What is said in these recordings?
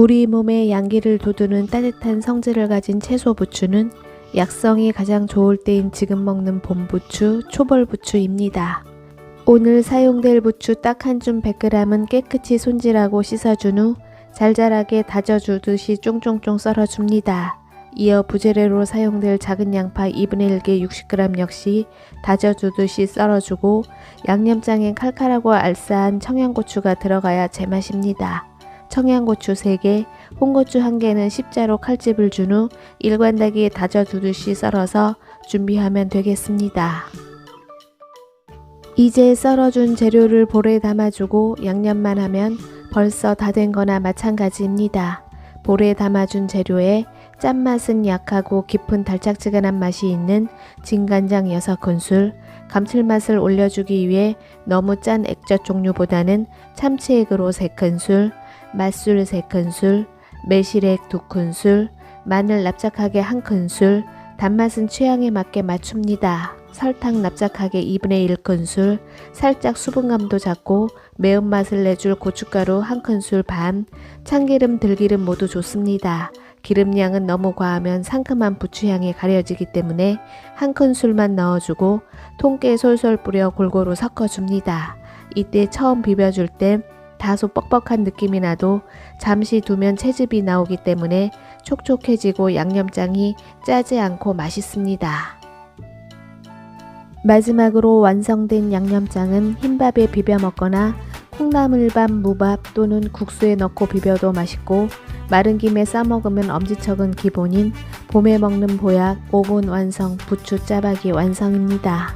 우리 몸에 양기를 돋우는 따뜻한 성질을 가진 채소 부추는 약성이 가장 좋을 때인 지금 먹는 봄부추, 초벌부추입니다. 오늘 사용될 부추 딱 한 줌 100g은 깨끗이 손질하고 씻어준 후 잘잘하게 다져주듯이 쫑쫑쫑 썰어줍니다. 이어 부재료로 사용될 작은 양파 2분의 1개 60g 역시 다져주듯이 썰어주고 양념장엔 칼칼하고 알싸한 청양고추가 들어가야 제맛입니다. 청양고추 3개, 홍고추 1개는 십자로 칼집을 준 후 일관되게 다져두듯이 썰어서 준비하면 되겠습니다. 이제 썰어준 재료를 볼에 담아주고 양념만 하면 벌써 다 된 거나 마찬가지입니다. 볼에 담아준 재료에 짠맛은 약하고 깊은 달짝지근한 맛이 있는 진간장 6큰술, 감칠맛을 올려주기 위해 너무 짠 액젓 종류보다는 참치액으로 3큰술, 맛술 3큰술, 매실액 2큰술, 마늘 납작하게 1큰술, 단맛은 취향에 맞게 맞춥니다. 설탕 납작하게 2분의 1큰술, 살짝 수분감도 잡고 매운맛을 내줄 고춧가루 1큰술 반, 참기름, 들기름 모두 좋습니다. 기름량은 너무 과하면 상큼한 부추향이 가려지기 때문에 1큰술만 넣어주고 통깨 솔솔 뿌려 골고루 섞어줍니다. 이때 처음 비벼줄 때 다소 뻑뻑한 느낌이 나도 잠시 두면 채즙이 나오기 때문에 촉촉해지고 양념장이 짜지 않고 맛있습니다. 마지막으로 완성된 양념장은 흰밥에 비벼 먹거나 콩나물밥, 무밥 또는 국수에 넣고 비벼도 맛있고 마른 김에 싸먹으면 엄지척은 기본인 봄에 먹는 보약 5분 완성 부추 짜박이 완성입니다.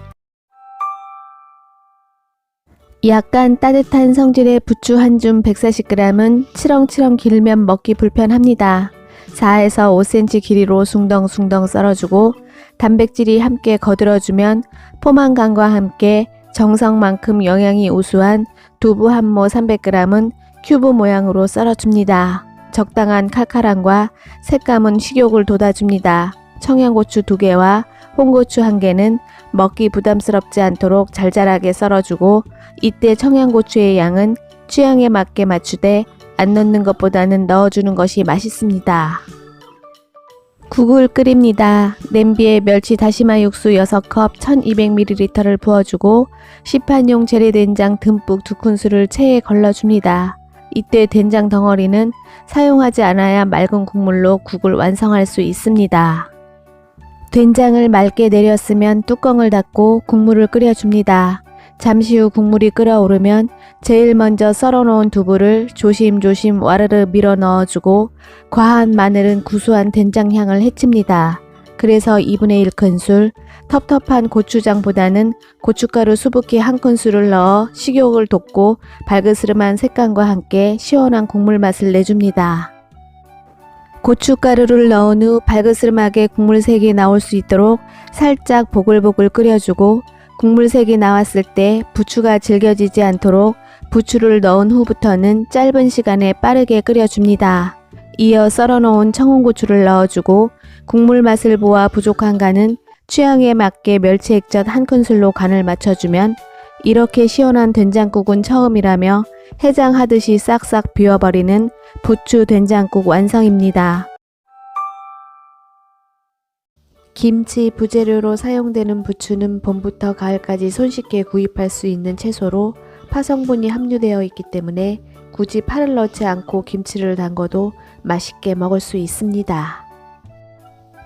약간 따뜻한 성질의 부추 한 줌 140g은 치렁치렁 길면 먹기 불편합니다. 4에서 5cm 길이로 숭덩숭덩 썰어주고 단백질이 함께 거들어주면 포만감과 함께 정성만큼 영양이 우수한 두부 한 모 300g은 큐브 모양으로 썰어줍니다. 적당한 칼칼함과 색감은 식욕을 돋아줍니다. 청양고추 2개와 홍고추 1개는 먹기 부담스럽지 않도록 잘잘하게 썰어주고 이때 청양고추의 양은 취향에 맞게 맞추되 안 넣는 것보다는 넣어주는 것이 맛있습니다. 국을 끓입니다. 냄비에 멸치 다시마 육수 6컵 1200ml를 부어주고 시판용 재래된장 듬뿍 2큰술을 체에 걸러줍니다. 이때 된장 덩어리는 사용하지 않아야 맑은 국물로 국을 완성할 수 있습니다. 된장을 맑게 내렸으면 뚜껑을 닫고 국물을 끓여줍니다. 잠시 후 국물이 끓어오르면 제일 먼저 썰어놓은 두부를 조심조심 와르르 밀어 넣어주고 과한 마늘은 구수한 된장향을 해칩니다. 그래서 2분의 1큰술, 텁텁한 고추장보다는 고춧가루 수북히 1큰술을 넣어 식욕을 돋고 발그스름한 색감과 함께 시원한 국물 맛을 내줍니다. 고춧가루를 넣은 후 발그스름하게 국물색이 나올 수 있도록 살짝 보글보글 끓여주고 국물색이 나왔을 때 부추가 질겨지지 않도록 부추를 넣은 후부터는 짧은 시간에 빠르게 끓여줍니다. 이어 썰어놓은 청홍고추를 넣어주고 국물 맛을 보아 부족한 간은 취향에 맞게 멸치 액젓 1큰술로 간을 맞춰주면 이렇게 시원한 된장국은 처음이라며 해장하듯이 싹싹 비워버리는 부추 된장국 완성입니다. 김치 부재료로 사용되는 부추는 봄부터 가을까지 손쉽게 구입할 수 있는 채소로 파성분이 함유되어 있기 때문에 굳이 파를 넣지 않고 김치를 담궈도 맛있게 먹을 수 있습니다.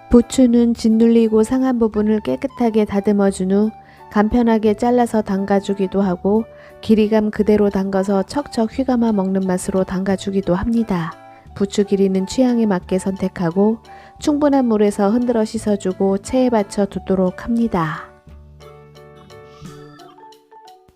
부추는 짓눌리고 상한 부분을 깨끗하게 다듬어준 후 간편하게 잘라서 담가주기도 하고 길이감 그대로 담가서 척척 휘감아 먹는 맛으로 담가주기도 합니다. 부추 길이는 취향에 맞게 선택하고 충분한 물에서 흔들어 씻어주고 체에 받쳐 두도록 합니다.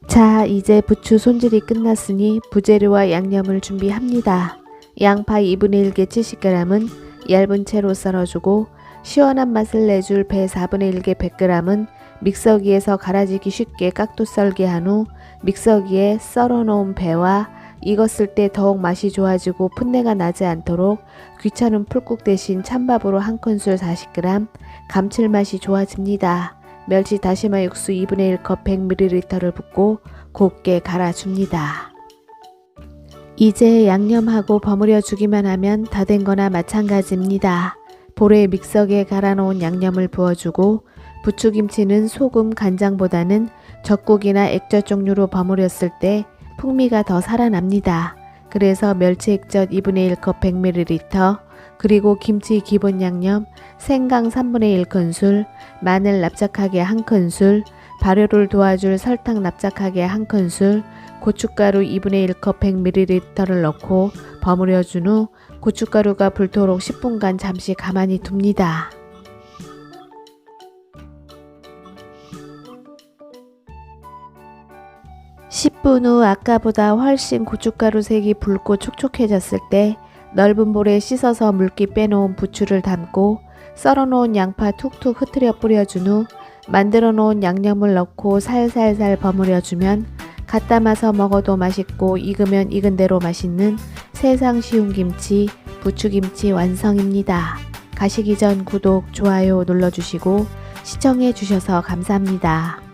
자, 이제 부추 손질이 끝났으니 부재료와 양념을 준비합니다. 양파 2분의 1개 70g은 얇은 채로 썰어주고 시원한 맛을 내줄 배 4분의 1개 100g은 믹서기에서 갈아지기 쉽게 깍두 썰기 한 후 믹서기에 썰어놓은 배와 익었을 때 더욱 맛이 좋아지고 풋내가 나지 않도록 귀찮은 풀국 대신 찬밥으로 1큰술 40g, 감칠맛이 좋아집니다. 멸치 다시마 육수 2분의 1컵 100ml를 붓고 곱게 갈아줍니다. 이제 양념하고 버무려 주기만 하면 다 된 거나 마찬가지입니다. 볼에 믹서기에 갈아 놓은 양념을 부어주고 부추김치는 소금, 간장보다는 젓국이나 액젓 종류로 버무렸을 때 풍미가 더 살아납니다. 그래서 멸치 액젓 2분의 1컵 100ml, 그리고 김치 기본 양념, 생강 3분의 1큰술, 마늘 납작하게 1큰술, 발효를 도와줄 설탕 납작하게 1큰술, 고춧가루 2분의 1컵 100ml를 넣고 버무려 준 후 고춧가루가 불도록 10분간 잠시 가만히 둡니다. 10분 후 아까보다 훨씬 고춧가루 색이 붉고 촉촉해졌을 때 넓은 볼에 씻어서 물기 빼놓은 부추를 담고 썰어놓은 양파 툭툭 흩뜨려 뿌려준 후 만들어 놓은 양념을 넣고 살살살 버무려주면 갓 담아서 먹어도 맛있고 익으면 익은 대로 맛있는 세상 쉬운 김치, 부추김치 완성입니다. 가시기 전 구독, 좋아요 눌러주시고 시청해 주셔서 감사합니다.